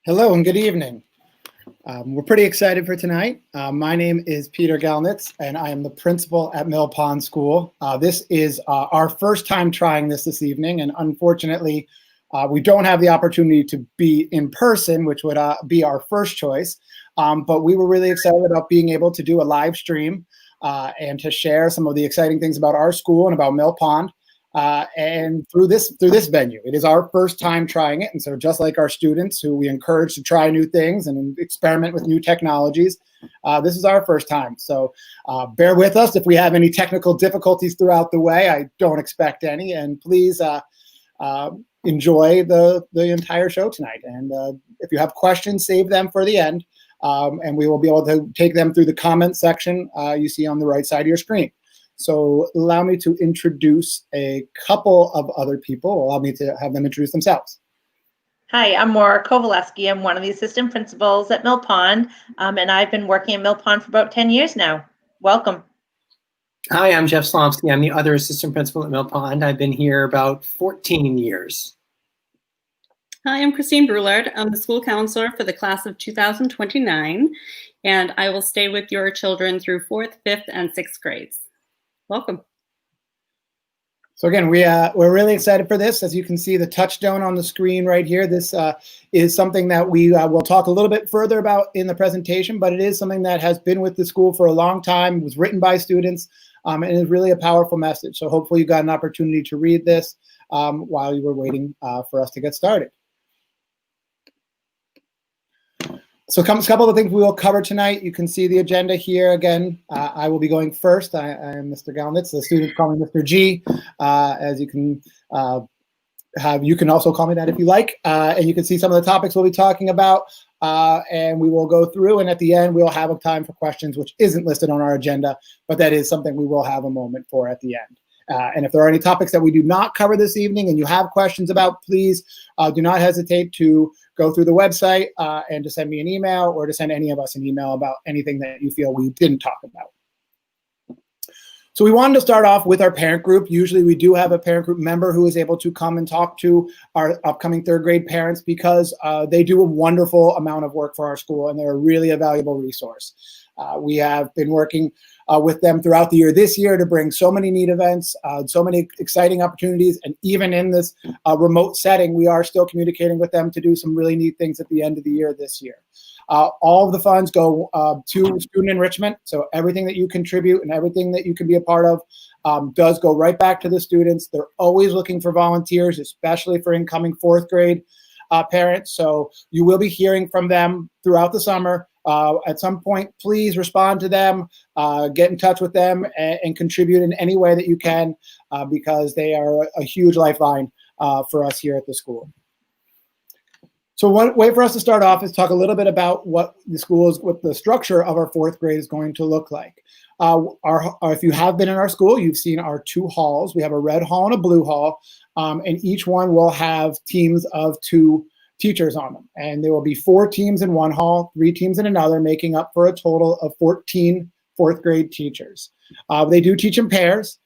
Hello and good evening. We're pretty excited for tonight. My name is Peter Galnitz, and I am the principal at Mill Pond School. This is our first time trying this evening, and unfortunately, we don't have the opportunity to be in person, which would be our first choice. But we were really excited about being able to do a live stream and to share some of the exciting things about our school and about Mill Pond. And through this venue. It is our first time trying it, and so just like our students who we encourage to try new things and experiment with new technologies, this is our first time. So bear with us if we have any technical difficulties throughout the way. I don't expect any, and please enjoy the entire show tonight. And if you have questions, save them for the end, and we will be able to take them through the comment section you see on the right side of your screen. So allow me to introduce a couple of other people. Allow me to have them introduce themselves. Hi, I'm Maura Kovalevsky. I'm one of the assistant principals at Mill Pond, and I've been working at Mill Pond for about 10 years now. Welcome. Hi, I'm Jeff Slomsky. I'm the other assistant principal at Mill Pond. I've been here about 14 years. Hi, I'm Christine Brulard. I'm the school counselor for the class of 2029, and I will stay with your children through 4th, 5th, and 6th grades. Welcome. So again, we're really excited for this. As you can see, the touchstone on the screen right here, this is something that we will talk a little bit further about in the presentation, but it is something that has been with the school for a long time, was written by students, and is really a powerful message. So hopefully you got an opportunity to read this while you were waiting for us to get started. So a couple of things we will cover tonight. You can see the agenda here. Again, I will be going first. I am Mr. Galnitz. The students call me Mr. G. As you can you can also call me that if you like. And you can see some of the topics we'll be talking about. And we will go through. And at the end, we'll have a time for questions, which isn't listed on our agenda, but that is something we will have a moment for at the end. And if there are any topics that we do not cover this evening and you have questions about, please do not hesitate to go through the website and to send me an email or to send any of us an email about anything that you feel we didn't talk about. So we wanted to start off with our parent group. Usually we do have a parent group member who is able to come and talk to our upcoming 3rd grade parents because they do a wonderful amount of work for our school and they're really a valuable resource. We have been working with them throughout the year this year to bring so many neat events, so many exciting opportunities, and even in this remote setting, we are still communicating with them to do some really neat things at the end of the year this year. All of the funds go to student enrichment, so everything that you contribute and everything that you can be a part of does go right back to the students. They're always looking for volunteers, especially for incoming 4th grade parents, so you will be hearing from them throughout the summer. At some point, please respond to them, get in touch with them, and contribute in any way that you can because they are a huge lifeline for us here at the school. So one way for us to start off is talk a little bit about what the structure of our 4th grade is going to look like. If you have been in our school, you've seen our 2 halls. We have a red hall and a blue hall, and each one will have teams of 2 teachers on them. And there will be 4 teams in one hall, 3 teams in another, making up for a total of 14 4th grade teachers. They do teach in pairs.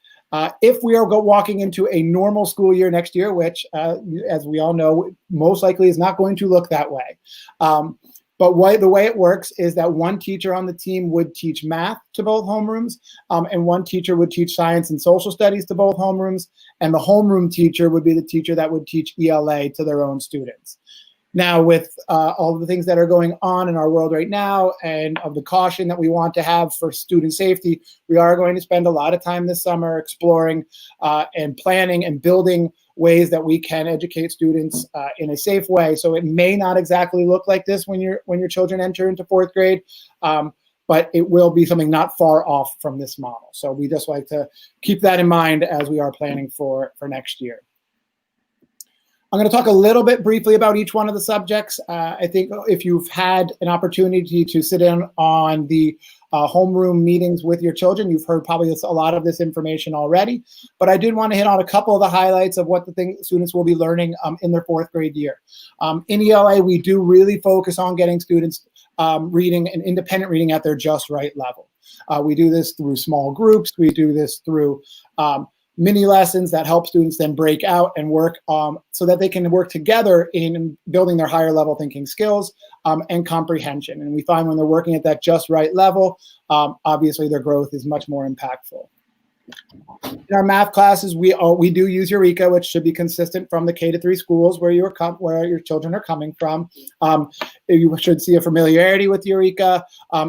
If we are walking into a normal school year next year, which, as we all know, most likely is not going to look that way. But the way it works is that one teacher on the team would teach math to both homerooms, and one teacher would teach science and social studies to both homerooms, and the homeroom teacher would be the teacher that would teach ELA to their own students. Now, with all of the things that are going on in our world right now and of the caution that we want to have for student safety, we are going to spend a lot of time this summer exploring and planning and building ways that we can educate students in a safe way. So it may not exactly look like this when your children enter into 4th grade, but it will be something not far off from this model. So we just like to keep that in mind as we are planning for next year. I'm going to talk a little bit briefly about each one of the subjects. I think if you've had an opportunity to sit in on the homeroom meetings with your children, you've heard probably a lot of this information already, but I did want to hit on a couple of the highlights of what the things students will be learning in their 4th grade year. In ELA, we do really focus on getting students reading and independent reading at their just right level. We do this through small groups. We do this through mini lessons that help students then break out and work so that they can work together in building their higher level thinking skills and comprehension. And we find when they're working at that just right level, obviously their growth is much more impactful. In our math classes, we do use Eureka, which should be consistent from the K-3 schools where your children are coming from. You should see a familiarity with Eureka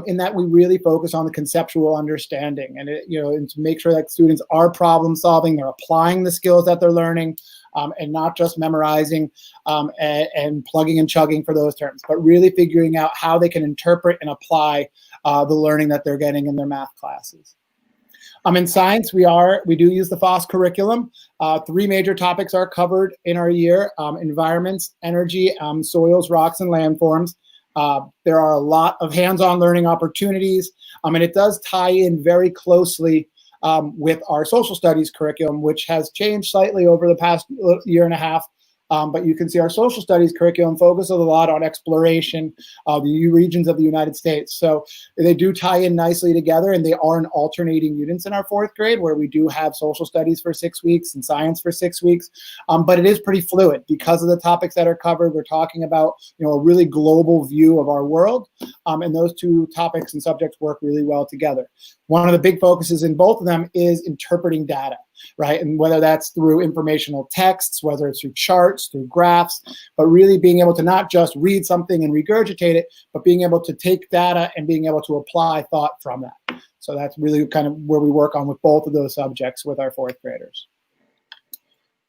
in that we really focus on the conceptual understanding and and to make sure that students are problem solving, they're applying the skills that they're learning, and not just memorizing and plugging and chugging for those terms, but really figuring out how they can interpret and apply the learning that they're getting in their math classes. In science, we do use the FOSS curriculum. 3 major topics are covered in our year: environments, energy, soils, rocks, and landforms. There are a lot of hands-on learning opportunities, and it does tie in very closely with our social studies curriculum, which has changed slightly over the past year and a half. But you can see our social studies curriculum focuses a lot on exploration of the regions of the United States. So they do tie in nicely together, and they are in alternating units in our 4th grade, where we do have social studies for 6 weeks and science for 6 weeks. But it is pretty fluid because of the topics that are covered. We're talking about a really global view of our world, and those 2 topics and subjects work really well together. One of the big focuses in both of them is interpreting data, right? And whether that's through informational texts, whether it's through charts, through graphs, but really being able to not just read something and regurgitate it, but being able to take data and being able to apply thought from that. So that's really kind of where we work on with both of those subjects with our 4th graders.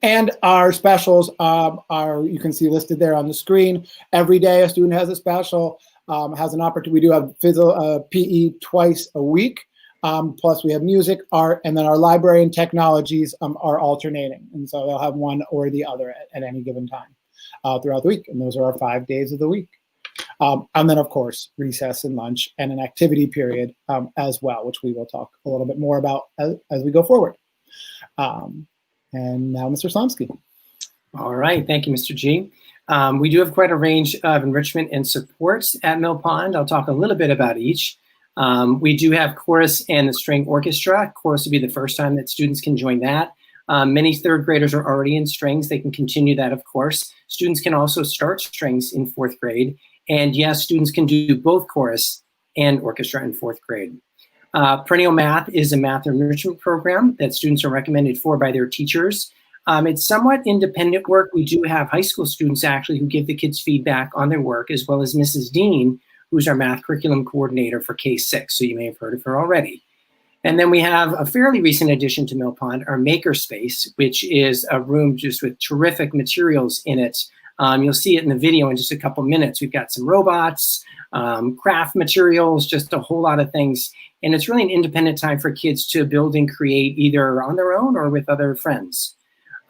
And our specials you can see listed there on the screen. Every day a student has a special, has an opportunity. We do have PE twice a week. Plus we have music, art, and then our library and technologies are alternating. And so they'll have one or the other at any given time throughout the week. And those are our 5 days of the week. And then, of course, recess and lunch and an activity period as well, which we will talk a little bit more about as we go forward. And now, Mr. Slomski. All right. Thank you, Mr. G. We do have quite a range of enrichment and supports at Mill Pond. I'll talk a little bit about each. We do have chorus and the string orchestra. Chorus will be the first time that students can join that. Many 3rd graders are already in strings. They can continue that, of course. Students can also start strings in 4th grade. And yes, students can do both chorus and orchestra in 4th grade. Perennial Math is a math enrichment program that students are recommended for by their teachers. It's somewhat independent work. We do have high school students actually who give the kids feedback on their work, as well as Mrs. Dean, who's our math curriculum coordinator for K-6. So you may have heard of her already. And then we have a fairly recent addition to Mill Pond, our Makerspace, which is a room just with terrific materials in it. You'll see it in the video in just a couple minutes. We've got some robots, craft materials, just a whole lot of things. And it's really an independent time for kids to build and create either on their own or with other friends.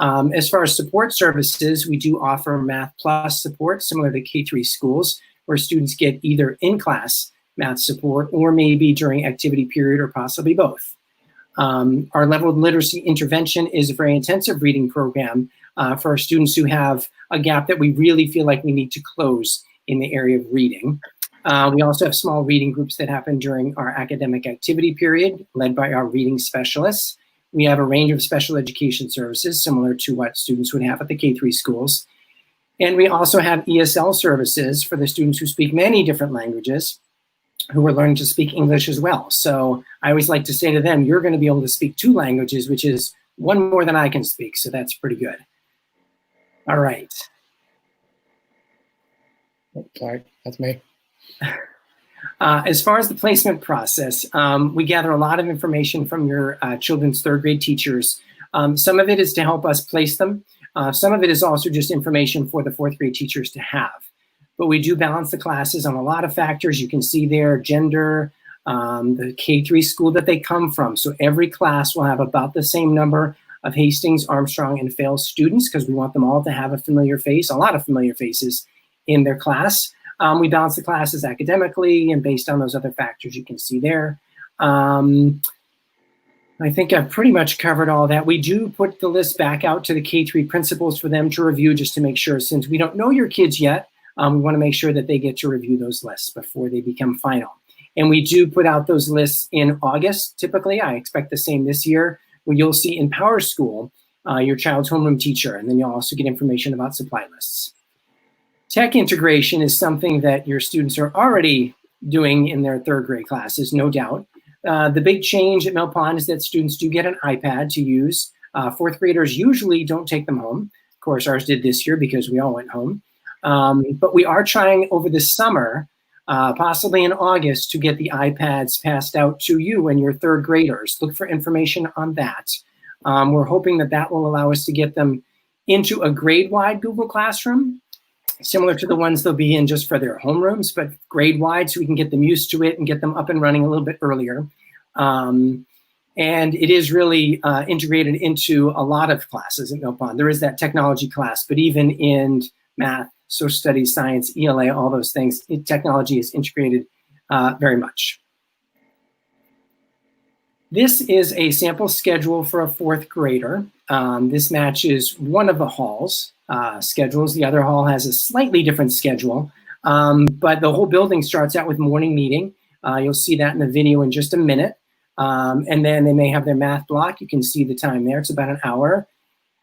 As far as support services, we do offer Math Plus support similar to K-3 schools, where students get either in-class math support or maybe during activity period or possibly both. Our leveled literacy intervention is a very intensive reading program for our students who have a gap that we really feel like we need to close in the area of reading. We also have small reading groups that happen during our academic activity period, led by our reading specialists. We have a range of special education services similar to what students would have at the K-3 schools. And we also have ESL services for the students who speak many different languages, who are learning to speak English as well. So I always like to say to them, you're going to be able to speak 2 languages, which is 1 more than I can speak. So that's pretty good. All right. Oh, sorry, that's me. As far as the placement process, we gather a lot of information from your children's 3rd grade teachers. Some of it is to help us place them. Some of it is also just information for the 4th grade teachers to have. But we do balance the classes on a lot of factors. You can see there gender, the K-3 school that they come from. So every class will have about the same number of Hastings, Armstrong, and Fales students because we want them all to have a familiar face, a lot of familiar faces in their class. We balance the classes academically and based on those other factors you can see there. I think I've pretty much covered all that. We do put the list back out to the K-3 principals for them to review just to make sure, since we don't know your kids yet, we want to make sure that they get to review those lists before they become final. And we do put out those lists in August, typically. I expect the same this year, where you'll see in PowerSchool your child's homeroom teacher, and then you'll also get information about supply lists. Tech integration is something that your students are already doing in their third grade classes, no doubt. The big change at Mill Pond is that students do get an iPad to use. Fourth graders usually don't take them home. Of course, ours did this year because we all went home. But we are trying over the summer, possibly in August, to get the iPads passed out to you and your third graders. Look for information on that. We're hoping that that will allow us to get them into a grade-wide Google Classroom, similar to the ones they'll be in just for their homerooms, but grade-wide, so we can get them used to it and get them up and running a little bit earlier. And it is really integrated into a lot of classes at Mill Pond. There is that technology class, but even in math, social studies, science, ELA, all those things, technology is integrated very much. This is a sample schedule for a fourth grader. This matches one of the hall's schedules. The other hall has a slightly different schedule, but the whole building starts out with morning meeting. You'll see that in the video in just a minute. And then they may have their math block. You can see the time there. It's about an hour.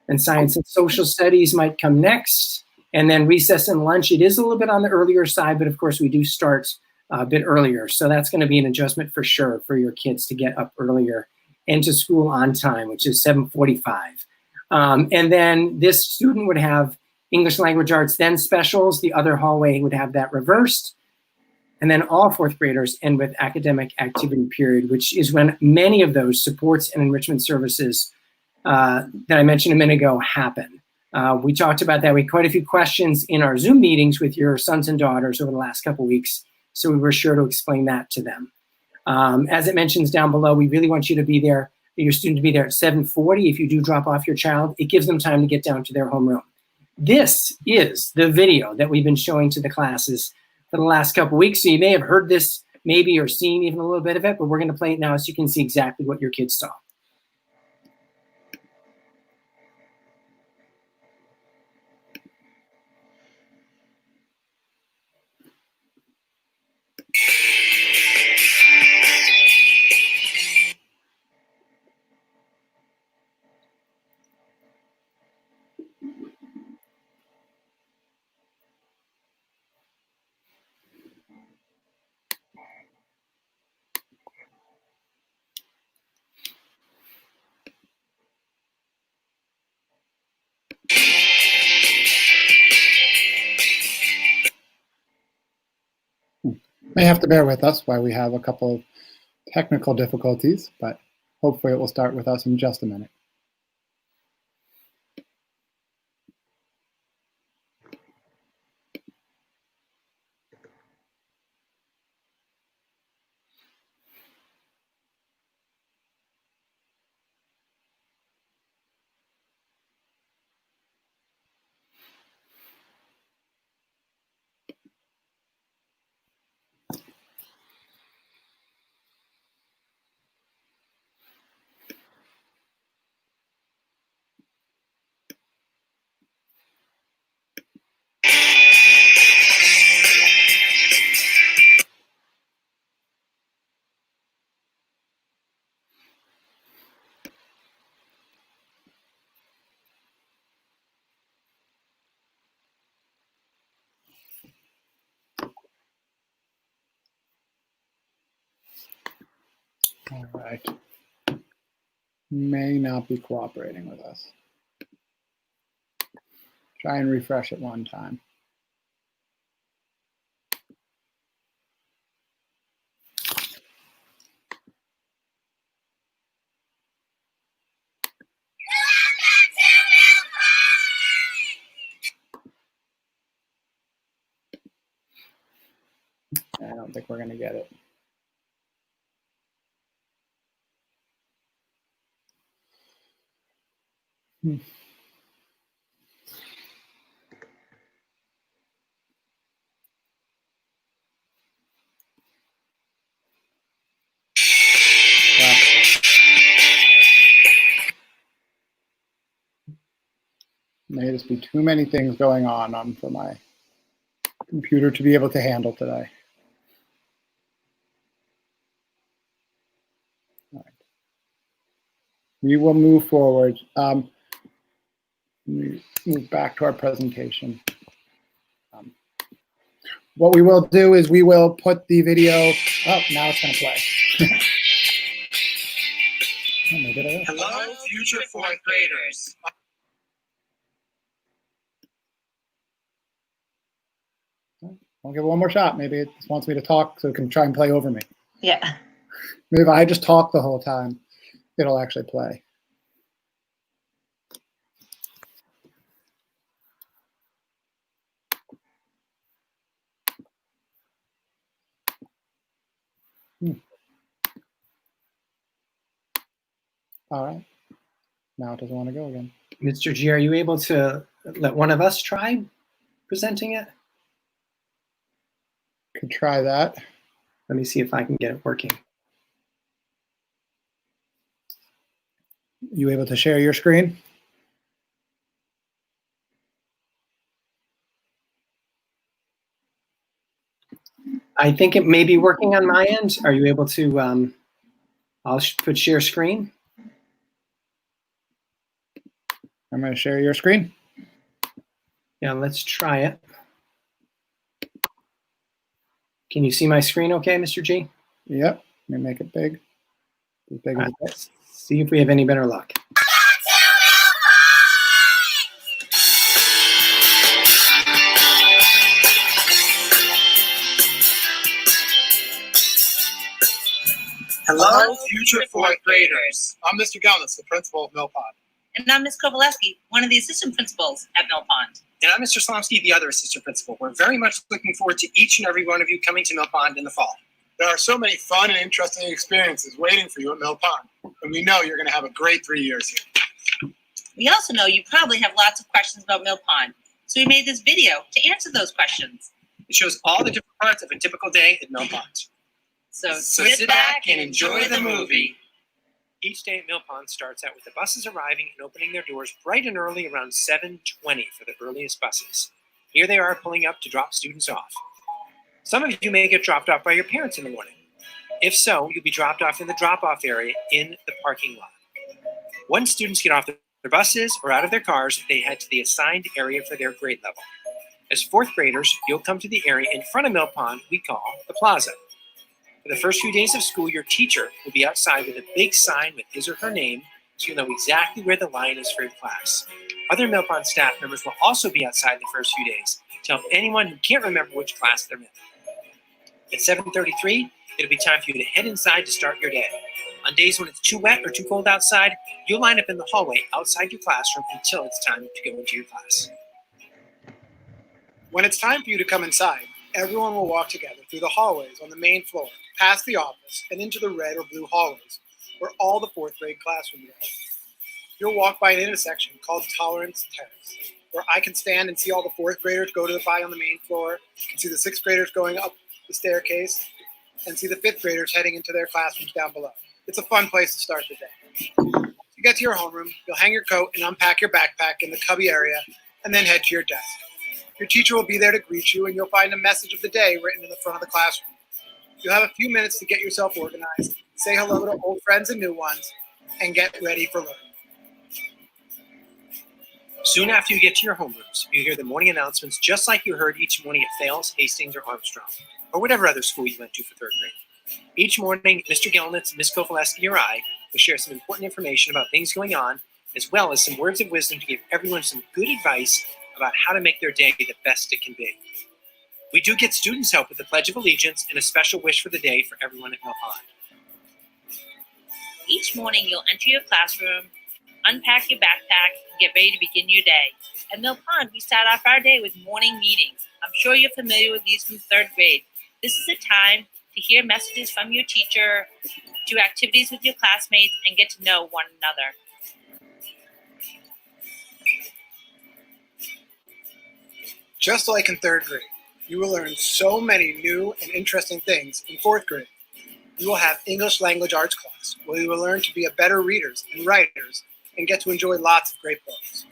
And science and social studies might come next. And then recess and lunch. It is a little bit on the earlier side, but of course we do start a bit earlier. So that's going to be an adjustment for sure for your kids to get up earlier and to school on time, which is 7:45. And then this student would have English language arts, then specials. The other hallway would have that reversed. And then all fourth graders end with academic activity period, which is when many of those supports and enrichment services that I mentioned a minute ago happen. We talked about that. We had quite a few questions in our Zoom meetings with your sons and daughters over the last couple of weeks. So we were sure to explain that to them. As it mentions down below, we really want you to be there, your student to be there at 7:40. If you do drop off your child, it gives them time to get down to their homeroom. This is the video that we've been showing to the classes for the last couple of weeks. So you may have heard this maybe or seen even a little bit of it, but we're going to play it now so you can see exactly what your kids saw. May have to bear with us while we have a couple of technical difficulties, but hopefully it will start with us in just a minute. All right. May not be cooperating with us. Try and refresh it one time. I don't think we're going to get it. May just be too many things going on for my computer to be able to handle today. All right. we will move forward. We move back to our presentation. What we will do is we will put the video. Oh, now it's going to play. Oh, maybe it is. Hello, future fourth graders. I'll give it one more shot. Maybe it just wants me to talk so it can try and play over me. Yeah. Maybe if I just talk the whole time, it'll actually play. All right. Now it doesn't want to go again. Mr. G, are you able to let one of us try presenting it? Could try that. Let me see if I can get it working. You able to share your screen? I think it may be working on my end. Are you able to, I'll put share screen. I'm going to share your screen. Yeah, let's try it. Can you see my screen okay, Mr. G? Yep. Let me make it big. As big as it Let's see if we have any better luck. Hello, future fourth graders. I'm Mr. Gellnitz, the principal of Mill Pond. And I'm Ms. Kovaleski, one of the assistant principals at Mill Pond. And I'm Mr. Slomsky, the other assistant principal. We're very much looking forward to each and every one of you coming to Mill Pond in the fall. There are so many fun and interesting experiences waiting for you at Mill Pond, and we know you're going to have a great 3 years here. We also know you probably have lots of questions about Mill Pond, so we made this video to answer those questions. It shows all the different parts of a typical day at Mill Pond. So sit back and enjoy the movie. Each day at Mill Pond starts out with the buses arriving and opening their doors bright and early around 7:20 for the earliest buses. Here they are pulling up to drop students off. Some of you may get dropped off by your parents in the morning. If so, you'll be dropped off in the drop-off area in the parking lot. Once students get off their buses or out of their cars, they head to the assigned area for their grade level. As fourth graders, you'll come to the area in front of Mill Pond we call the plaza. For the first few days of school, your teacher will be outside with a big sign with his or her name, so you'll know exactly where the line is for your class. Other Mill Pond staff members will also be outside the first few days to help anyone who can't remember which class they're in. At 7:33, it'll be time for you to head inside to start your day. On days when it's too wet or too cold outside, you'll line up in the hallway outside your classroom until it's time to go into your class. When it's time for you to come inside, everyone will walk together through the hallways on the main floor, past the office, and into the red or blue hallways, where all the fourth grade classrooms are. You'll walk by an intersection called Tolerance Terrace, where I can stand and see all the fourth graders go by on the main floor, can see the sixth graders going up the staircase, and see the fifth graders heading into their classrooms down below. It's a fun place to start the day. You get to your homeroom, you'll hang your coat and unpack your backpack in the cubby area, and then head to your desk. Your teacher will be there to greet you, and you'll find a message of the day written in the front of the classroom. You'll have a few minutes to get yourself organized, say hello to old friends and new ones, and get ready for learning. Soon after you get to your homerooms, you hear the morning announcements just like you heard each morning at Fales, Hastings, or Armstrong, or whatever other school you went to for third grade. Each morning, Mr. Gellnitz, Ms. Kovaleski, or I will share some important information about things going on, as well as some words of wisdom to give everyone some good advice about how to make their day the best it can be. We do get students help with the Pledge of Allegiance and a special wish for the day for everyone at Mill Pond. Each morning, you'll enter your classroom, unpack your backpack, and get ready to begin your day. At Mill Pond, we start off our day with morning meetings. I'm sure you're familiar with these from third grade. This is a time to hear messages from your teacher, do activities with your classmates, and get to know one another. Just like in third grade, you will learn so many new and interesting things in fourth grade. You will have English language arts class, where you will learn to be a better readers and writers and get to enjoy lots of great books.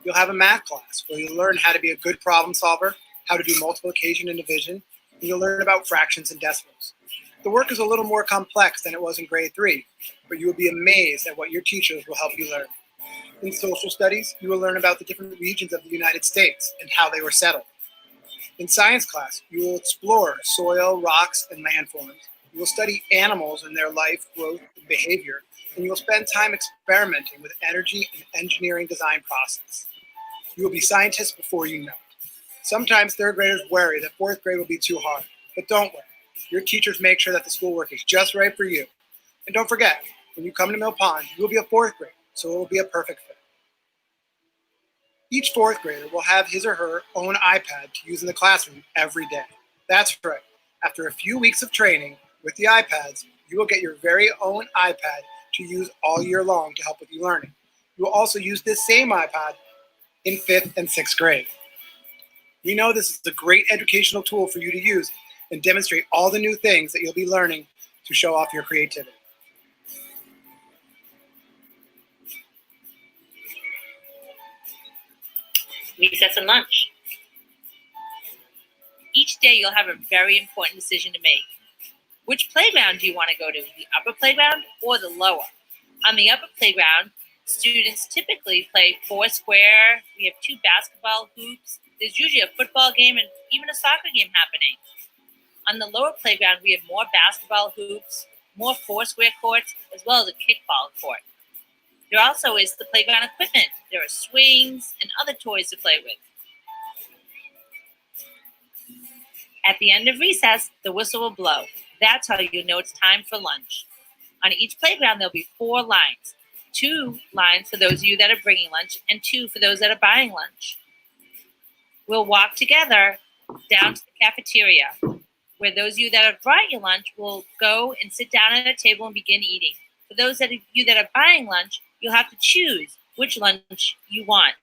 You'll have a math class, where you'll learn how to be a good problem solver, how to do multiplication and division, and you'll learn about fractions and decimals. The work is a little more complex than it was in grade 3, but you will be amazed at what your teachers will help you learn. In social studies, you will learn about the different regions of the United States and how they were settled. In science class, you will explore soil, rocks, and landforms. You will study animals and their life, growth, and behavior, and you will spend time experimenting with energy and engineering design process. You will be scientists before you know it. Sometimes third graders worry that fourth grade will be too hard, but don't worry. Your teachers make sure that the schoolwork is just right for you. And don't forget, when you come to Mill Pond, you will be a fourth grader, so it will be a perfect fit. Each fourth grader will have his or her own iPad to use in the classroom every day. That's right. After a few weeks of training with the iPads, you will get your very own iPad to use all year long to help with your learning. You will also use this same iPad in 5th and 6th grade. We know this is a great educational tool for you to use and demonstrate all the new things that you'll be learning to show off your creativity. Recess and lunch. Each day you'll have a very important decision to make. Which playground do you want to go to, the upper playground or the lower? On the upper playground, students typically play 4 square. We have 2 basketball hoops. There's usually a football game and even a soccer game happening. On the lower playground, we have more basketball hoops, more 4 square courts, as well as a kickball court. There also is the playground equipment. There are swings and other toys to play with. At the end of recess, the whistle will blow. That's how you know it's time for lunch. On each playground, there'll be 4 lines. 2 lines for those of you that are bringing lunch and 2 for those that are buying lunch. We'll walk together down to the cafeteria, where those of you that have brought your lunch will go and sit down at a table and begin eating. For those of you that are buying lunch, you'll have to choose which lunch you want.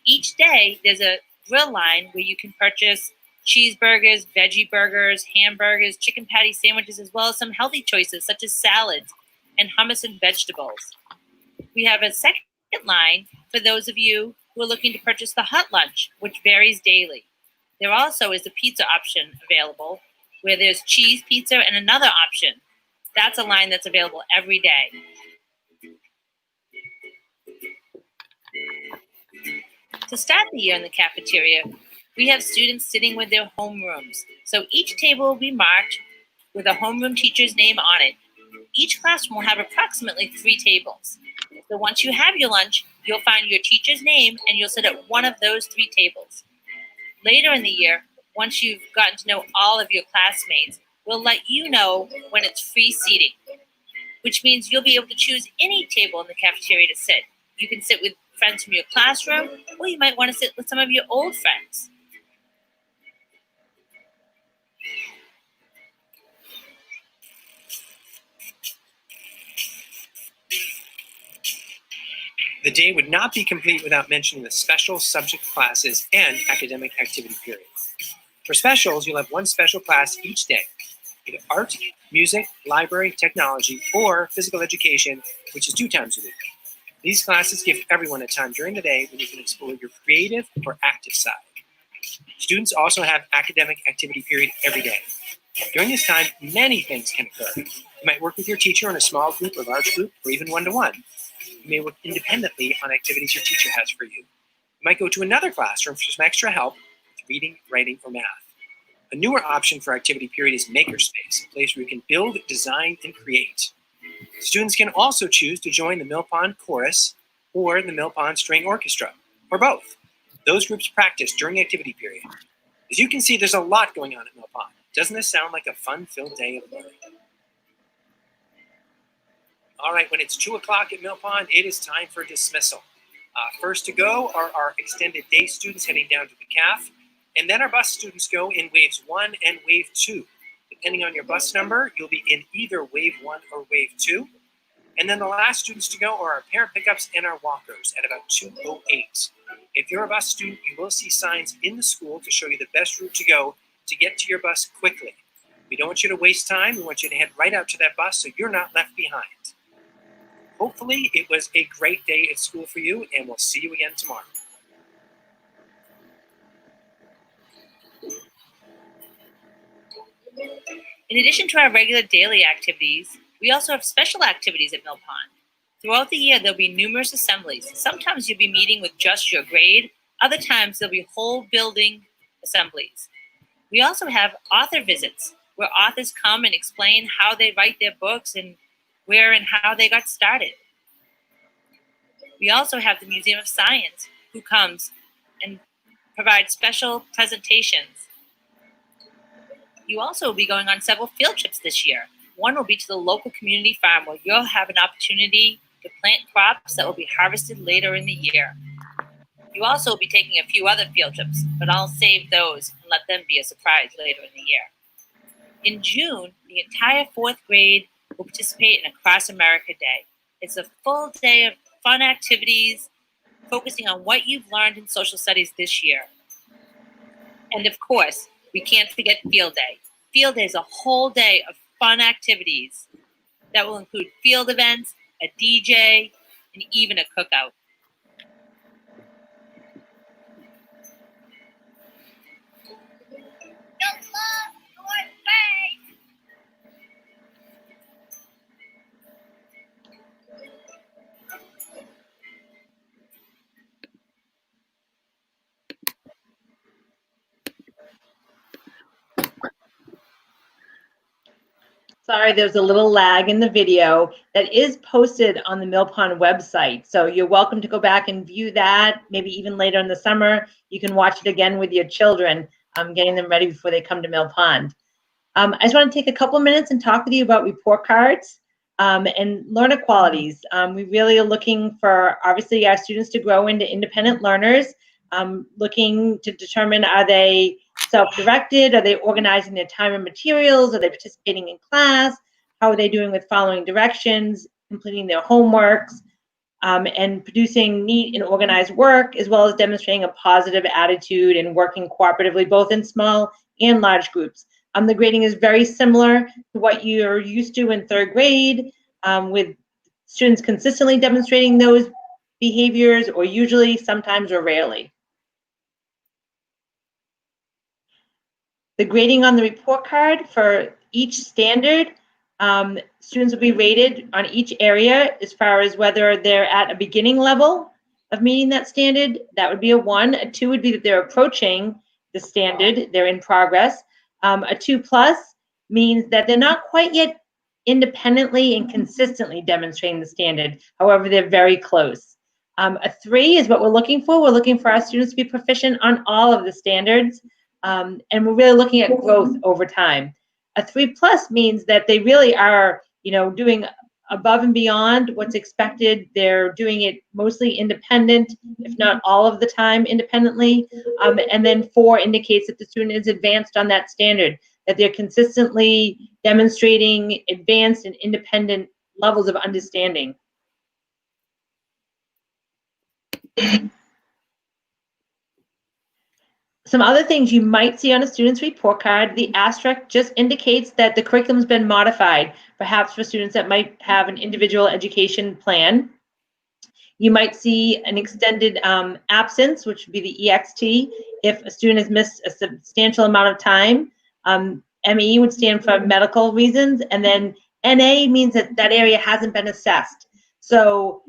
Each day, there's a grill line where you can purchase cheeseburgers, veggie burgers, hamburgers, chicken patty sandwiches, as well as some healthy choices such as salads and hummus and vegetables. We have a second line for those of you who are looking to purchase the hot lunch, which varies daily. There also is the pizza option available, where there's cheese pizza and another option. That's a line that's available every day. To start the year in the cafeteria, we have students sitting with their homerooms. So each table will be marked with a homeroom teacher's name on it. Each classroom will have approximately 3 tables. So once you have your lunch, you'll find your teacher's name and you'll sit at one of those 3 tables. Later in the year, once you've gotten to know all of your classmates, we'll let you know when it's free seating, which means you'll be able to choose any table in the cafeteria to sit. You can sit with friends from your classroom, or you might want to sit with some of your old friends. The day would not be complete without mentioning the special subject classes and academic activity period. For specials, you'll have 1 special class each day, either art, music, library, technology, or physical education, which is 2 times a week. These classes give everyone a time during the day when you can explore your creative or active side. Students also have academic activity period every day. During this time, many things can occur. You might work with your teacher in a small group or large group, or even one-to-one. You may work independently on activities your teacher has for you. You might go to another classroom for some extra help with reading, writing, or math. A newer option for activity period is Makerspace, a place where you can build, design, and create. Students can also choose to join the Mill Pond Chorus or the Mill Pond String Orchestra, or both. Those groups practice during activity period. As you can see, there's a lot going on at Mill Pond. Doesn't this sound like a fun-filled day of learning? All right, when it's 2 o'clock at Mill Pond, it is time for dismissal. First to go are our extended day students heading down to the CAF, and then our bus students go in waves 1 and wave 2. Depending on your bus number, you'll be in either wave 1 or wave 2. And then the last students to go are our parent pickups and our walkers at about 2:08. If you're a bus student, you will see signs in the school to show you the best route to go to get to your bus quickly. We don't want you to waste time. We want you to head right out to that bus so you're not left behind. Hopefully, it was a great day at school for you, and we'll see you again tomorrow. In addition to our regular daily activities, we also have special activities at Mill Pond. Throughout the year, there'll be numerous assemblies. Sometimes you'll be meeting with just your grade. Other times, there'll be whole building assemblies. We also have author visits, where authors come and explain how they write their books and where and how they got started. We also have the Museum of Science, who comes and provides special presentations. You also will be going on several field trips this year. One will be to the local community farm, where you'll have an opportunity to plant crops that will be harvested later in the year. You also will be taking a few other field trips, but I'll save those and let them be a surprise later in the year. In June, the entire 4th grade will participate in a Cross America Day. It's a full day of fun activities, focusing on what you've learned in social studies this year. And of course, we can't forget Field Day. Field Day is a whole day of fun activities that will include field events, a DJ, and even a cookout. Sorry, there's a little lag in the video that is posted on the Mill Pond website. So you're welcome to go back and view that. Maybe even later in the summer, you can watch it again with your children, getting them ready before they come to Mill Pond. I just want to take a couple of minutes and talk with you about report cards and learner qualities. We really are looking for, obviously, our students to grow into independent learners, looking to determine, are they self-directed? Are they organizing their time and materials? Are they participating in class? How are they doing with following directions, completing their homeworks, and producing neat and organized work, as well as demonstrating a positive attitude and working cooperatively, both in small and large groups. The grading is very similar to what you're used to in 3rd grade, with students consistently demonstrating those behaviors, or usually, sometimes, or rarely. The grading on the report card for each standard, students will be rated on each area as far as whether they're at a beginning level of meeting that standard. That would be a 1. A 2 would be that they're approaching the standard, they're in progress. A 2+ means that they're not quite yet independently and consistently demonstrating the standard. However, they're very close. A 3 is what we're looking for. We're looking for our students to be proficient on all of the standards. And we're really looking at growth over time. A 3+ means that they really are, doing above and beyond what's expected. They're doing it mostly independent, if not all of the time independently. And then 4 indicates that the student is advanced on that standard, that they're consistently demonstrating advanced and independent levels of understanding. Some other things you might see on a student's report card, the asterisk just indicates that the curriculum's been modified, perhaps for students that might have an individual education plan. You might see an extended absence, which would be the EXT, if a student has missed a substantial amount of time. ME would stand for medical reasons, and then NA means that that area hasn't been assessed. So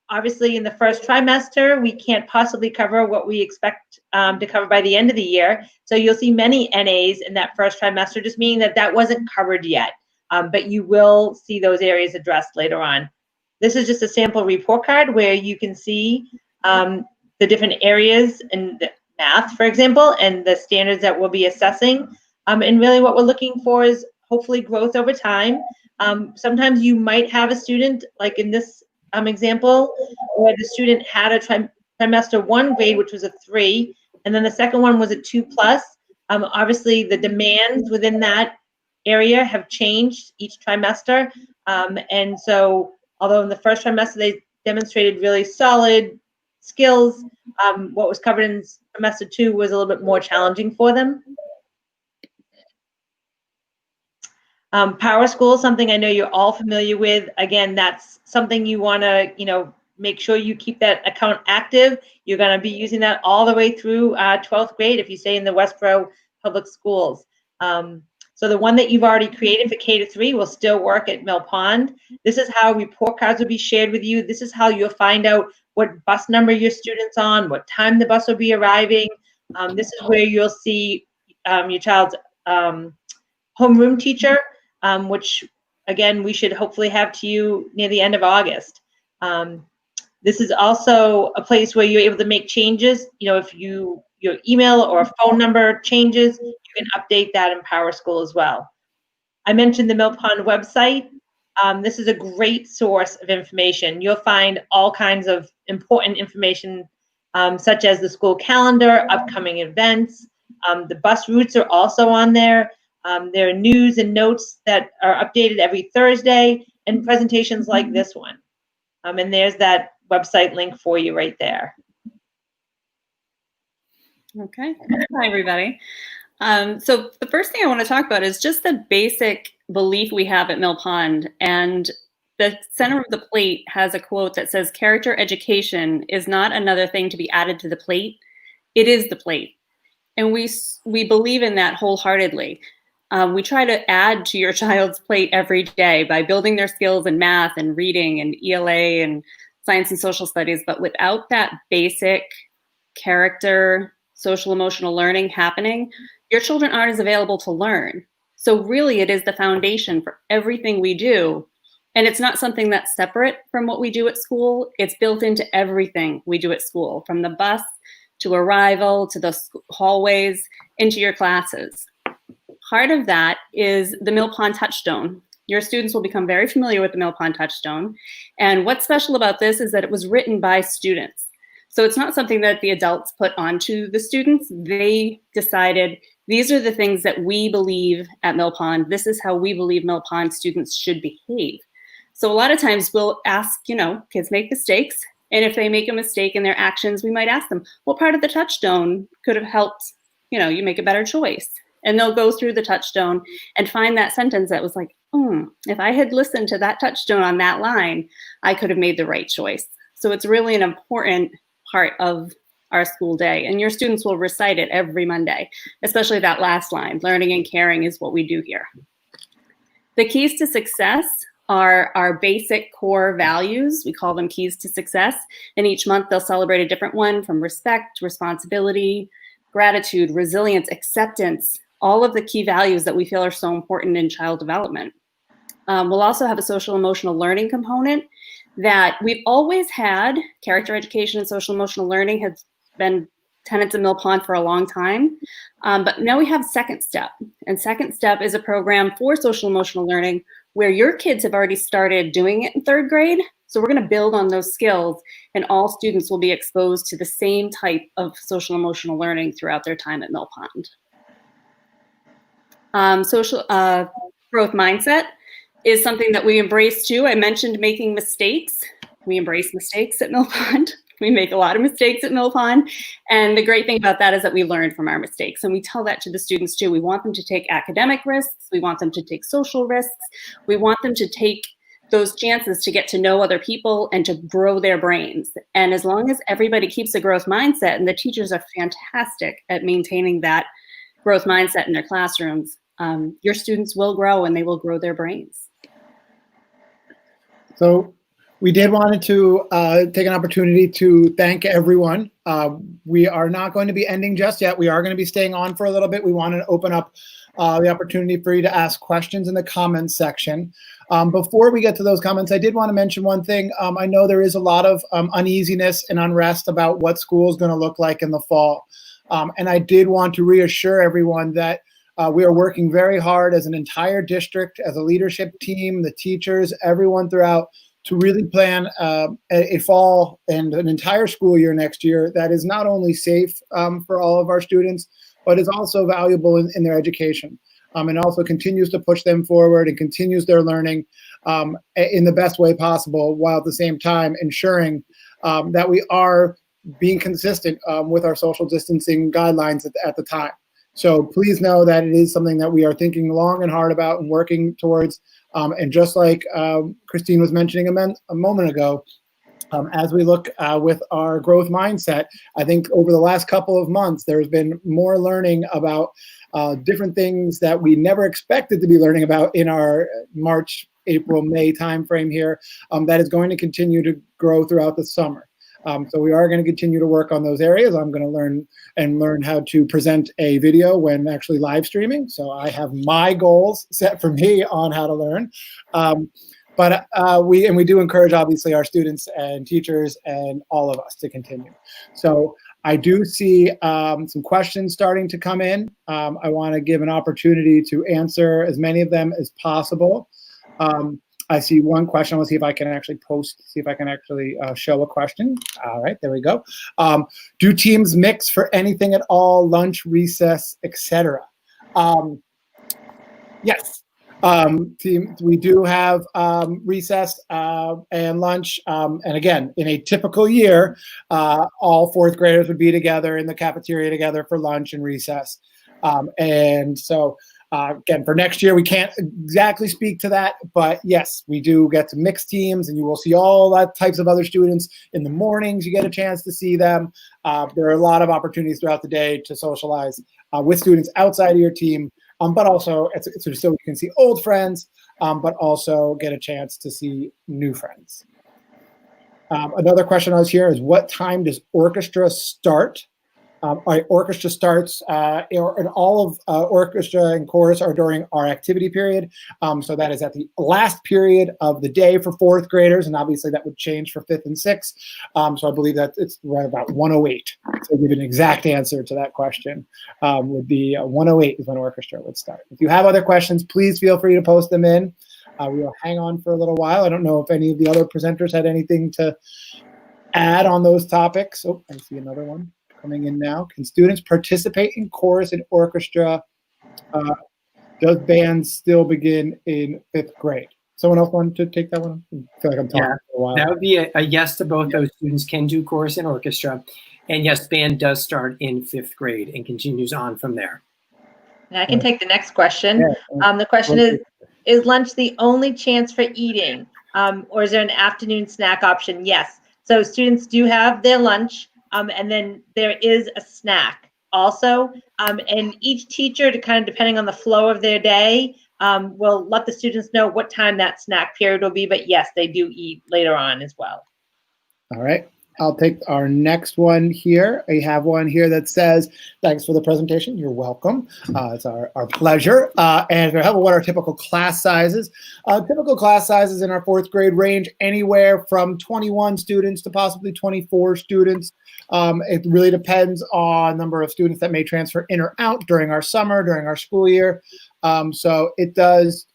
obviously, in the first trimester, we can't possibly cover what we expect to cover by the end of the year. So you'll see many NAs in that first trimester, just meaning that that wasn't covered yet. But you will see those areas addressed later on. This is just a sample report card where you can see the different areas in the math, for example, and the standards that we'll be assessing. And really what we're looking for is hopefully growth over time. Sometimes you might have a student, like in this example, where the student had a trimester 1 grade, which was a 3, and then the second one was a 2+. Obviously, the demands within that area have changed each trimester. And so, although in the first trimester they demonstrated really solid skills, what was covered in semester 2 was a little bit more challenging for them. PowerSchool, something I know you're all familiar with. Again, that's something you want to, make sure you keep that account active. You're going to be using that all the way through 12th grade if you stay in the Westboro Public Schools. So the one that you've already created for K-3 will still work at Mill Pond. This is how report cards will be shared with you. This is how you'll find out what bus number your student's on, what time the bus will be arriving. This is where you'll see your child's homeroom teacher, which again, we should hopefully have to you near the end of August. This is also a place where you're able to make changes. You know, if your email or phone number changes, you can update that in PowerSchool as well. I mentioned the Mill Pond website. This is a great source of information. You'll find all kinds of important information, such as the school calendar, upcoming events. The bus routes are also on there. There are news and notes that are updated every Thursday, and presentations like this one. And there's that website link for you right there. Okay. Hi, everybody. So the first thing I want to talk about is just the basic belief we have at Mill Pond. And the center of the plate has a quote that says, "Character education is not another thing to be added to the plate. It is the plate." And we believe in that wholeheartedly. We try to add to your child's plate every day by building their skills in math and reading and ELA and science and social studies. But without that basic character, social emotional learning happening, your children aren't as available to learn. So really it is the foundation for everything we do. And it's not something that's separate from what we do at school. It's built into everything we do at school, from the bus to arrival, to the hallways, into your classes. Part of that is the Mill Pond Touchstone. Your students will become very familiar with the Mill Pond Touchstone. And what's special about this is that it was written by students. So it's not something that the adults put onto the students. They decided, these are the things that we believe at Mill Pond. This is how we believe Mill Pond students should behave. So a lot of times we'll ask, kids make mistakes. And if they make a mistake in their actions, we might ask them, what part of the Touchstone could have helped, you make a better choice? And they'll go through the Touchstone and find that sentence that was like, if I had listened to that Touchstone on that line, I could have made the right choice. So it's really an important part of our school day. And your students will recite it every Monday, especially that last line, learning and caring is what we do here. The keys to success are our basic core values. We call them keys to success. And each month they'll celebrate a different one, from respect, responsibility, gratitude, resilience, acceptance, all of the key values that we feel are so important in child development. We'll also have a social emotional learning component that we've always had. Character education and social emotional learning has been tenets of Mill Pond for a long time. But now we have Second Step. And Second Step is a program for social emotional learning where your kids have already started doing it in third grade. So we're going to build on those skills, and all students will be exposed to the same type of social emotional learning throughout their time at Mill Pond. Social growth mindset is something that we embrace too. I mentioned making mistakes. We embrace mistakes at Mill Pond. We make a lot of mistakes at Mill Pond. And the great thing about that is that we learn from our mistakes. And we tell that to the students too. We want them to take academic risks. We want them to take social risks. We want them to take those chances to get to know other people and to grow their brains. And as long as everybody keeps a growth mindset, and the teachers are fantastic at maintaining that growth mindset in their classrooms, your students will grow and they will grow their brains. So we did wanted to take an opportunity to thank everyone. We are not going to be ending just yet. We are going to be staying on for a little bit. We want to open up the opportunity for you to ask questions in the comments section. Before we get to those comments, I did want to mention one thing. I know there is a lot of uneasiness and unrest about what school is going to look like in the fall. And I did want to reassure everyone that we are working very hard as an entire district, as a leadership team, the teachers, everyone throughout, to really plan a fall and an entire school year next year that is not only safe for all of our students, but is also valuable in their education, and also continues to push them forward and continues their learning in the best way possible, while at the same time ensuring that we are being consistent with our social distancing guidelines at the time. So please know that it is something that we are thinking long and hard about and working towards. And just like Christine was mentioning a moment ago, as we look with our growth mindset, I think over the last couple of months, there's been more learning about different things that we never expected to be learning about in our March, April, May timeframe here, that is going to continue to grow throughout the summer. So we are going to continue to work on those areas. I'm going to learn how to present a video when actually live streaming. So I have my goals set for me on how to learn. But we do encourage, obviously, our students and teachers and all of us to continue. So I do see some questions starting to come in. I want to give an opportunity to answer as many of them as possible. I see one question. Let's see if I can actually show a question. All right, there we go. Do teams mix for anything at all, lunch, recess, etc.? Yes. We do have recess and lunch. And again, in a typical year, all fourth graders would be together in the cafeteria together for lunch and recess. And so again, for next year, we can't exactly speak to that, but yes, we do get to mix teams, and you will see all that types of other students in the mornings. You get a chance to see them. There are a lot of opportunities throughout the day to socialize with students outside of your team, but also so you can see old friends, but also get a chance to see new friends. Another question I was here is, what time does orchestra start? Our orchestra starts, and all of orchestra and chorus are during our activity period. So that is at the last period of the day for fourth graders, and obviously that would change for fifth and sixth. So I believe that it's right about 1:08. So to give an exact answer to that question, would be 1:08 is when orchestra would start. If you have other questions, please feel free to post them in. We will hang on for a little while. I don't know if any of the other presenters had anything to add on those topics. Oh, I see another one coming in now. Can students participate in chorus and orchestra? Does bands still begin in fifth grade? Someone else want to take that one? I feel like I'm talking for a while. That would be a yes to both. Those students can do chorus and orchestra. And yes, band does start in fifth grade and continues on from there. And I can take the next question. The question is lunch the only chance for eating? Or is there an afternoon snack option? Yes. So students do have their lunch. And then there is a snack also. And each teacher, depending on the flow of their day, will let the students know what time that snack period will be. But yes, they do eat later on as well. All right. I'll take our next one here. I have one here that says, thanks for the presentation. You're welcome. It's our pleasure. And for help, what are typical class sizes? Typical class sizes in our fourth grade range anywhere from 21 students to possibly 24 students. It really depends on number of students that may transfer in or out during our summer, during our school year. So it does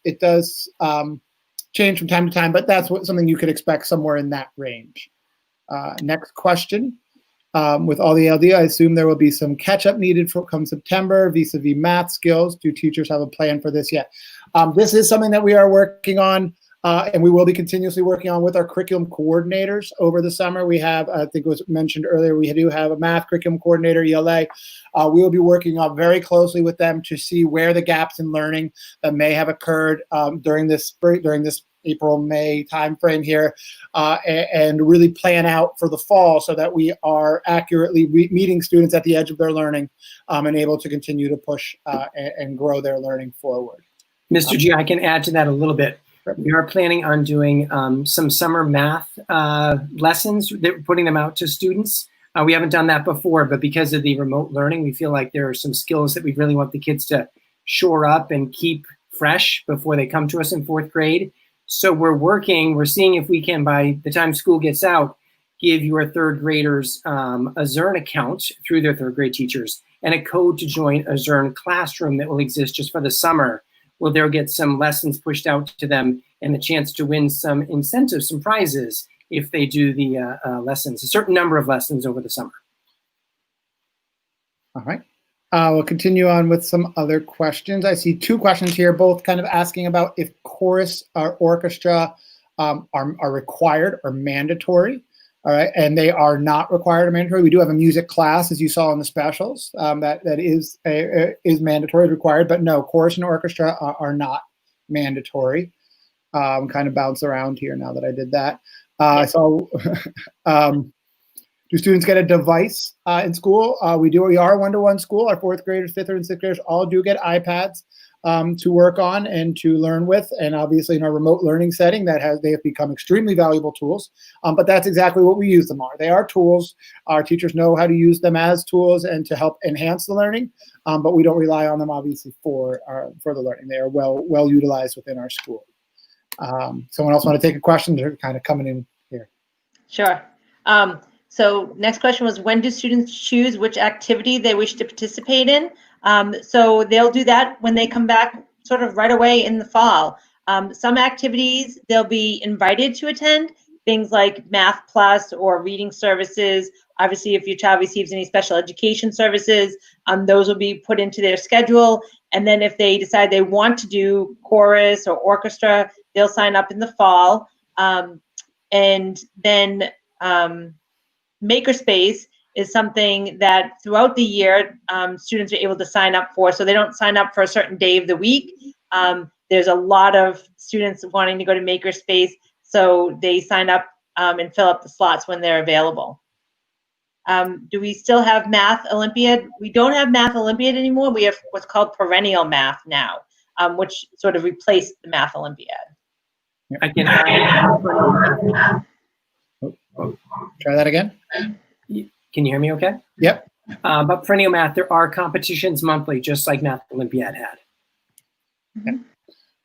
change from time to time, but that's something you could expect somewhere in that range. Next question. With all the LD, I assume there will be some catch-up needed come September vis-a-vis math skills. Do teachers have a plan for this yet? This is something that we are working on, and we will be continuously working on with our curriculum coordinators over the summer. We have, I think it was mentioned earlier, we do have a math curriculum coordinator, ELA. We will be working very closely with them to see where the gaps in learning that may have occurred during this April, May timeframe here, and really plan out for the fall so that we are accurately meeting students at the edge of their learning and able to continue to push and grow their learning forward. Mr. G, I can add to that a little bit. We are planning on doing some summer math lessons, putting them out to students. We haven't done that before, but because of the remote learning, we feel like there are some skills that we really want the kids to shore up and keep fresh before they come to us in fourth grade. So we're seeing if we can, by the time school gets out, give your third graders a Zearn account through their third grade teachers and a code to join a Zearn classroom that will exist just for the summer, where they'll get some lessons pushed out to them and the chance to win some incentives, some prizes if they do the lessons, a certain number of lessons over the summer. All right. We'll continue on with some other questions. I see two questions here, both kind of asking about if chorus or orchestra are required or mandatory. All right, and they are not required or mandatory. We do have a music class, as you saw in the specials, that is mandatory, required, but no, chorus and orchestra are not mandatory. Kind of bounce around here now that I did that. I saw. Do students get a device in school? We are a one-to-one school. Our fourth graders, fifth and sixth graders all do get iPads to work on and to learn with. And obviously in our remote learning setting, they have become extremely valuable tools. But that's exactly what we use them are. They are tools. Our teachers know how to use them as tools and to help enhance the learning. But we don't rely on them obviously for the learning. They are well utilized within our school. Someone else want to take a question? They're kind of coming in here. Sure. So next question was, when do students choose which activity they wish to participate in? So they'll do that when they come back sort of right away in the fall. Some activities they'll be invited to attend, things like Math Plus or reading services. Obviously, if your child receives any special education services, those will be put into their schedule. And then if they decide they want to do chorus or orchestra, they'll sign up in the fall. And then Makerspace is something that throughout the year students are able to sign up for. So they don't sign up for a certain day of the week. There's a lot of students wanting to go to Makerspace, so they sign up and fill up the slots when they're available. Do we still have Math Olympiad? We don't have Math Olympiad anymore. We have what's called Perennial Math now, which sort of replaced the Math Olympiad. I can Try that again. Can you hear me okay? Yep. But Perennial Math, there are competitions monthly, just like Math Olympiad had. Okay.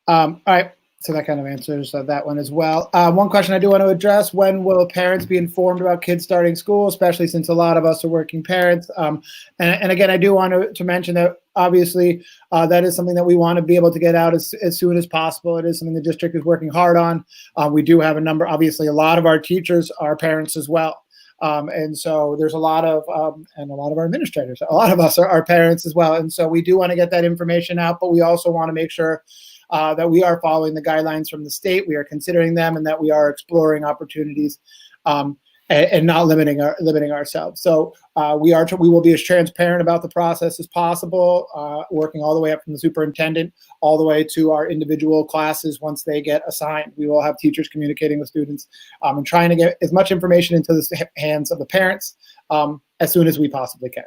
All right. So that kind of answers that one as well. One question I do want to address: when will parents be informed about kids starting school, especially since a lot of us are working parents? And again, I do want to mention that obviously that is something that we want to be able to get out as soon as possible. It is something the district is working hard on. We do have obviously a lot of our teachers are parents as well. And so there's a lot of our administrators, a lot of us are parents as well. And so we do want to get that information out, but we also want to make sure that we are following the guidelines from the state, we are considering them, and that we are exploring opportunities and not limiting ourselves. So we will be as transparent about the process as possible, working all the way up from the superintendent all the way to our individual classes once they get assigned. We will have teachers communicating with students and trying to get as much information into the hands of the parents as soon as we possibly can.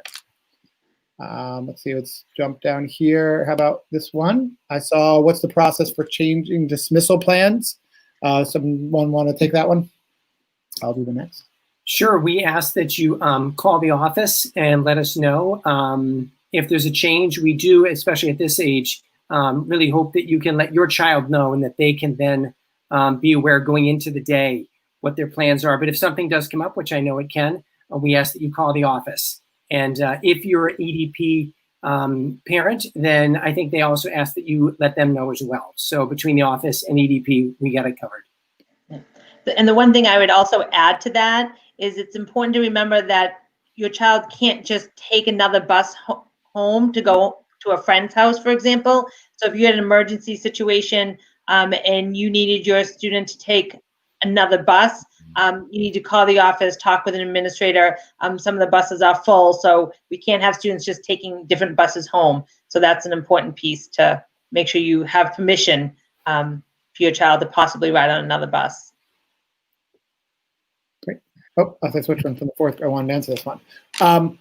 Let's see, let's jump down here. How about this one? I saw, what's the process for changing dismissal plans? Someone want to take that one? I'll do the next. Sure. We ask that you call the office and let us know if there's a change. We do, especially at this age, really hope that you can let your child know and that they can then be aware going into the day what their plans are. But if something does come up, which I know it can, we ask that you call the office. And if you're an EDP parent, then I think they also ask that you let them know as well. So between the office and EDP, we got it covered. And the one thing I would also add to that is it's important to remember that your child can't just take another bus home to go to a friend's house, for example. So if you had an emergency situation and you needed your student to take another bus, you need to call the office, talk with an administrator. Some of the buses are full, so we can't have students just taking different buses home. So that's an important piece to make sure you have permission for your child to possibly ride on another bus. Great. Oh, I switched one from the fourth. I wanted to answer this one.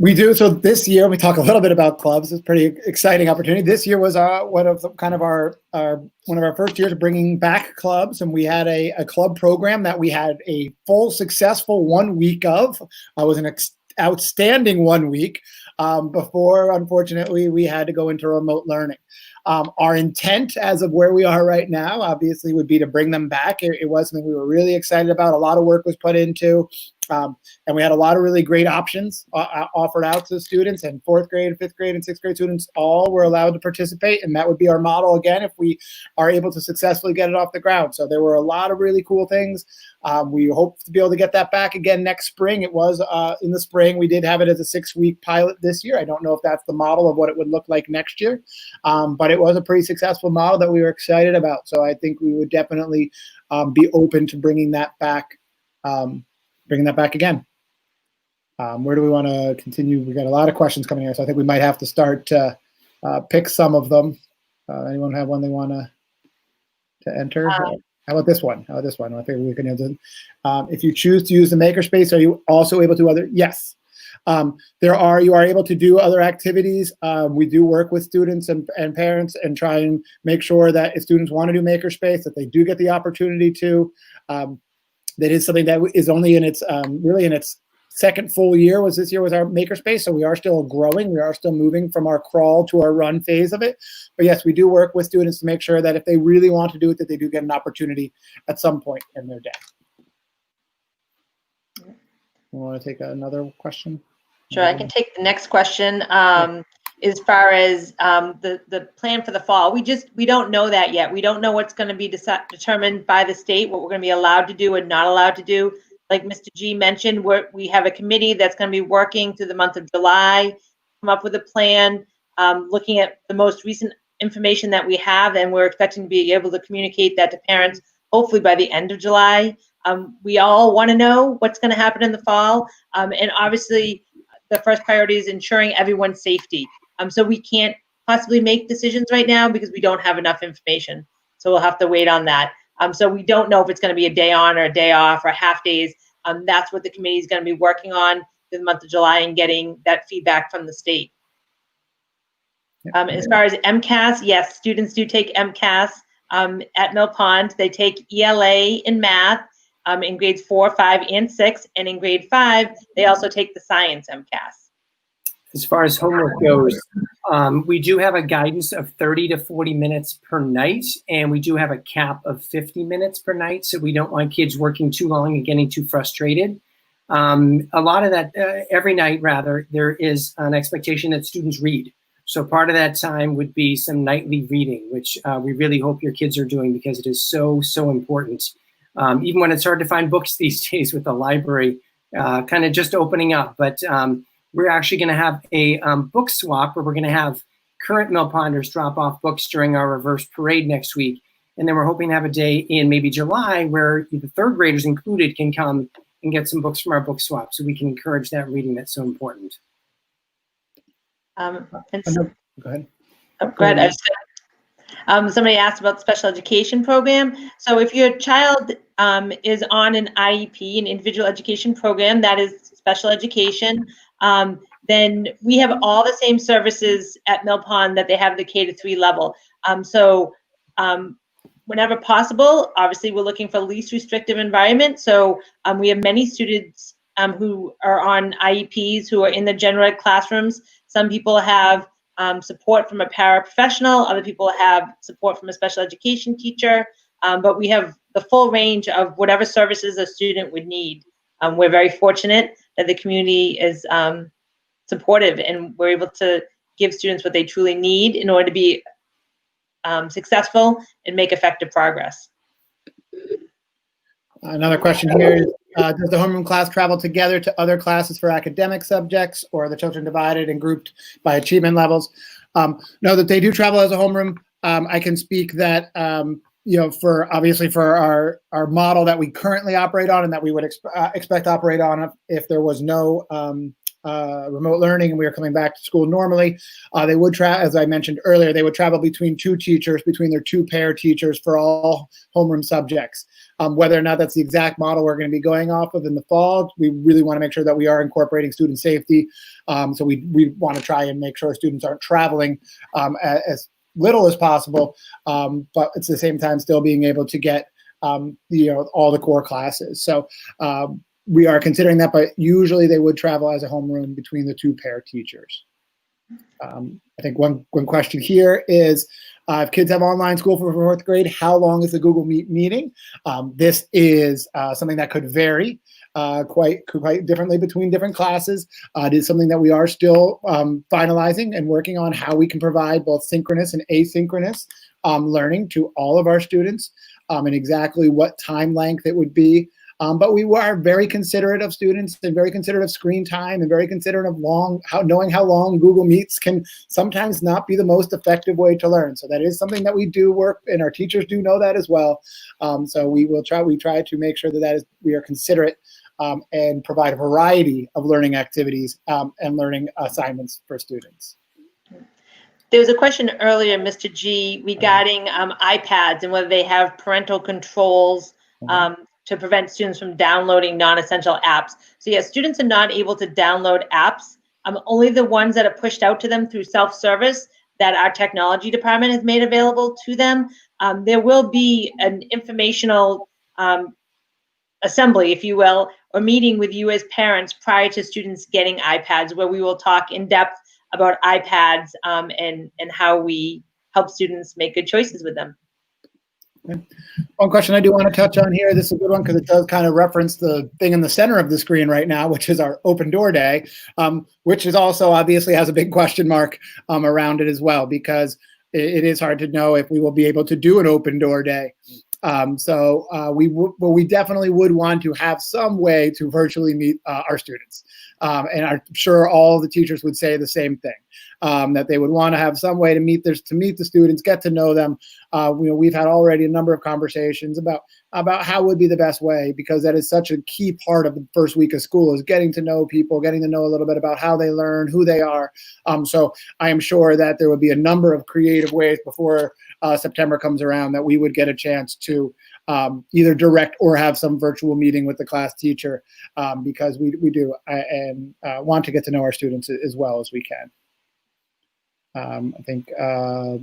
We do. So this year, we talk a little bit about clubs. It's a pretty exciting opportunity. This year was one of our first years of bringing back clubs, and we had a club program that we had a full successful 1 week of. It was an outstanding 1 week before, unfortunately, we had to go into remote learning. Our intent as of where we are right now, obviously, would be to bring them back. It was something we were really excited about. A lot of work was put into. And we had a lot of really great options offered out to the students, and fourth grade, fifth grade, and sixth grade students all were allowed to participate. And that would be our model again if we are able to successfully get it off the ground. So there were a lot of really cool things. We hope to be able to get that back again next spring. It was in the spring. We did have it as a 6-week pilot this year. I don't know if that's the model of what it would look like next year, but it was a pretty successful model that we were excited about. So I think we would definitely be open to bringing that back again. Where do we want to continue? We got a lot of questions coming here, so I think we might have to start to pick some of them. Anyone have one they want to enter? How about this one? I think we can do. If you choose to use the makerspace, are you also able to do other? Yes. You are able to do other activities. We do work with students and parents and try and make sure that if students want to do makerspace, that they do get the opportunity to. That is something that is only in its really in its second full year. This year was our makerspace, so we are still growing. We are still moving from our crawl to our run phase of it. But yes, we do work with students to make sure that if they really want to do it, that they do get an opportunity at some point in their day. You want to take another question? Sure, I can take the next question. As far as the plan for the fall, we don't know that yet. We don't know what's going to be determined by the state, what we're going to be allowed to do and not allowed to do. Like Mr. G mentioned, we have a committee that's going to be working through the month of July, come up with a plan, looking at the most recent information that we have, and we're expecting to be able to communicate that to parents hopefully by the end of July. We all want to know what's going to happen in the fall, and obviously the first priority is ensuring everyone's safety. So we can't possibly make decisions right now because we don't have enough information. So we'll have to wait on that. So we don't know if it's going to be a day on or a day off or half days. That's what the committee is going to be working on in the month of July and getting that feedback from the state. As far as MCAS, yes, students do take MCAS at Mill Pond. They take ELA in math in grades 4, 5, and 6. And in grade 5, they also take the science MCAS. As far as homework goes, we do have a guidance of 30 to 40 minutes per night, and we do have a cap of 50 minutes per night, so we don't want kids working too long and getting too frustrated. A lot of that, every night rather, there is an expectation that students read. So part of that time would be some nightly reading, which we really hope your kids are doing because it is so, so important. Even when it's hard to find books these days with the library kind of just opening up, but we're actually going to have a book swap where we're going to have current Mill Ponders drop off books during our reverse parade next week. And then we're hoping to have a day in maybe July where the third graders included can come and get some books from our book swap so we can encourage that reading that's so important. Go ahead. Go ahead. Somebody asked about the special education program. So if your child is on an IEP, an individual education program, that is special education, then we have all the same services at Mill Pond that they have at the K-3 level. Whenever possible, obviously we're looking for least restrictive environment. So we have many students who are on IEPs who are in the general ed classrooms. Some people have support from a paraprofessional, other people have support from a special education teacher, but we have the full range of whatever services a student would need. We're very fortunate that the community is supportive and we're able to give students what they truly need in order to be successful and make effective progress. Another question here is, does the homeroom class travel together to other classes for academic subjects, or are the children divided and grouped by achievement levels? No, that they do travel as a homeroom. I can speak that, for our model that we currently operate on and that we would expect to operate on if there was no remote learning and we were coming back to school normally, they would travel, as I mentioned earlier, they would travel between two teachers, between their two pair teachers for all homeroom subjects. Whether or not that's the exact model we're going to be going off of in the fall, we really want to make sure that we are incorporating student safety. So we want to try and make sure students aren't traveling as little as possible, but at the same time still being able to get all the core classes. So we are considering that, but usually they would travel as a homeroom between the two pair teachers. I think one question here is, if kids have online school for fourth grade, how long is the Google Meet meeting? This is something that could vary quite differently between different classes. It is something that we are still finalizing and working on how we can provide both synchronous and asynchronous learning to all of our students and exactly what time length it would be. But we are very considerate of students and very considerate of screen time and very considerate of knowing how long Google Meets can sometimes not be the most effective way to learn. So that is something that we do work, and our teachers do know that as well. So we try to make sure that we are considerate and provide a variety of learning activities and learning assignments for students. There was a question earlier, Mr. G, regarding iPads and whether they have parental controls to prevent students from downloading non-essential apps. So yes, students are not able to download apps. Only the ones that are pushed out to them through self-service that our technology department has made available to them. There will be an informational assembly, if you will, or meeting with you as parents prior to students getting iPads, where we will talk in depth about iPads and how we help students make good choices with them. Okay. One question I do want to touch on here, this is a good one because it does kind of reference the thing in the center of the screen right now, which is our Open Door Day, which is also obviously has a big question mark around it as well, because it is hard to know if we will be able to do an Open Door Day. We definitely would want to have some way to virtually meet our students. And I'm sure all the teachers would say the same thing, that they would want to have some way to meet the students, get to know them. We've had already a number of conversations about how would be the best way, because that is such a key part of the first week of school, is getting to know people, getting to know a little bit about how they learn, who they are. So I am sure that there would be a number of creative ways before September comes around that we would get a chance to either direct or have some virtual meeting with the class teacher, because we do and want to get to know our students as well as we can. I think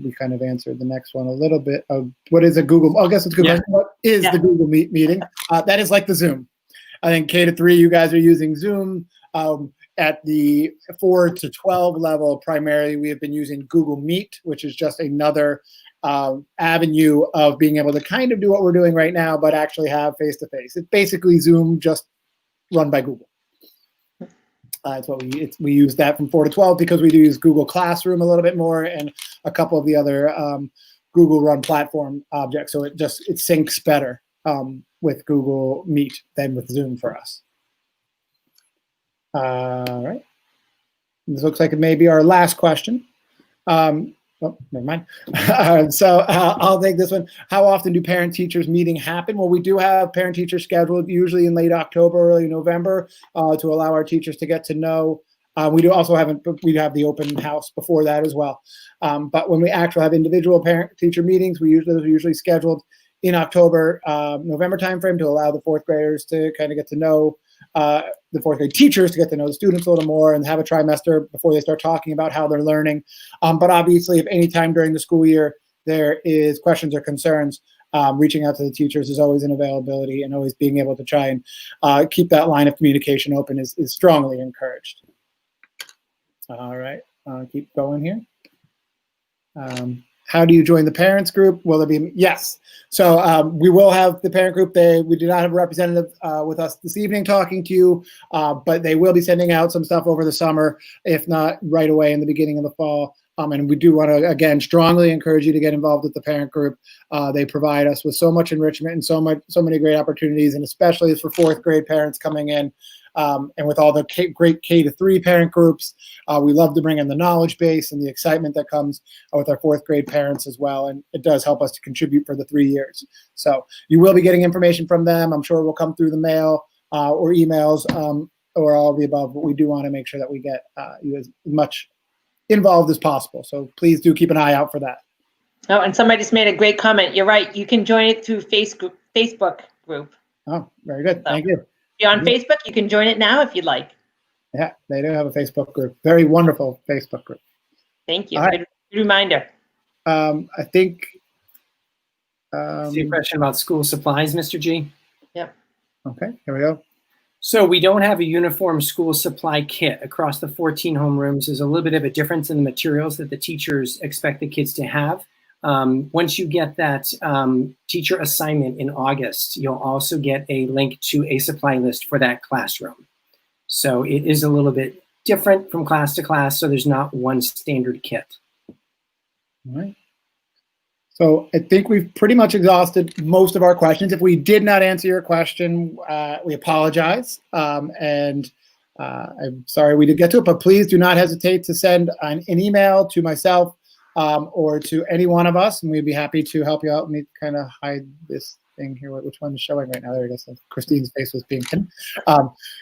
we kind of answered the next one a little bit. What is a Google? I guess it's a good question. What is the Google Meet meeting? That is like the Zoom. I think K to 3, you guys are using Zoom. At the 4 to 12 level, primarily, we have been using Google Meet, which is just another avenue of being able to kind of do what we're doing right now, but actually have face-to-face. It's basically Zoom, just run by Google. It's what we use that from 4 to 12 because we do use Google Classroom a little bit more and a couple of the other Google Run platform objects. So it syncs better with Google Meet than with Zoom for us. All right. This looks like it may be our last question. Oh, never mind. So I'll take this one. How often do parent-teachers meeting happen? Well, we do have parent-teacher scheduled usually in late October, early November, to allow our teachers to get to know. We do also have the open house before that as well. But when we actually have individual parent-teacher meetings, those are usually scheduled in October, November timeframe, to allow the fourth graders to kind of get to know the fourth grade teachers, to get to know the students a little more and have a trimester before they start talking about how they're learning. But obviously, if any time during the school year there is questions or concerns, reaching out to the teachers is always an availability, and always being able to try and keep that line of communication open is strongly encouraged. All right, keep going here. How do you join the parents group? Will there be? Yes. So we will have the parent group. We do not have a representative with us this evening talking to you, but they will be sending out some stuff over the summer, if not right away in the beginning of the fall. And we do want to, again, strongly encourage you to get involved with the parent group. They provide us with so much enrichment and so many great opportunities, and especially for fourth grade parents coming in. And with all the great K to 3 parent groups, we love to bring in the knowledge base and the excitement that comes with our fourth grade parents as well. And it does help us to contribute for the 3 years. So you will be getting information from them. I'm sure it will come through the mail or emails or all of the above, but we do want to make sure that we get you as much involved as possible. So please do keep an eye out for that. Oh, and somebody just made a great comment. You're right. You can join it through Facebook group. Oh, very good. Thank you. If you're on Facebook, you can join it now if you'd like. Yeah, they do have a Facebook group. Very wonderful Facebook group. Thank you. Right. Good reminder. I think. See a question about school supplies, Mr. G? Yep. Okay, here we go. So we don't have a uniform school supply kit across the 14 homerooms. There's a little bit of a difference in the materials that the teachers expect the kids to have. Once you get that teacher assignment in August, you'll also get a link to a supply list for that classroom. So it is a little bit different from class to class, so there's not one standard kit. All right. So I think we've pretty much exhausted most of our questions. If we did not answer your question, we apologize. And I'm sorry we didn't get to it, but please do not hesitate to send an email to myself or to any one of us, and we'd be happy to help you out. Let me kind of hide this thing here. Which one is showing right now? There it is. Christine's face was being hidden,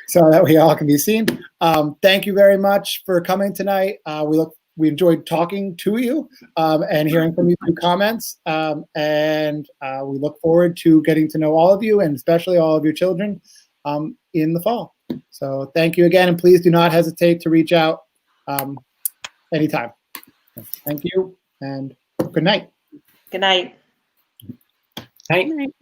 so that we all can be seen. Thank you very much for coming tonight. We look we enjoyed talking to you and hearing from you through comments. And we look forward to getting to know all of you, and especially all of your children in the fall. So thank you again, and please do not hesitate to reach out anytime. Thank you, and good night. Good night. Hey. Good night.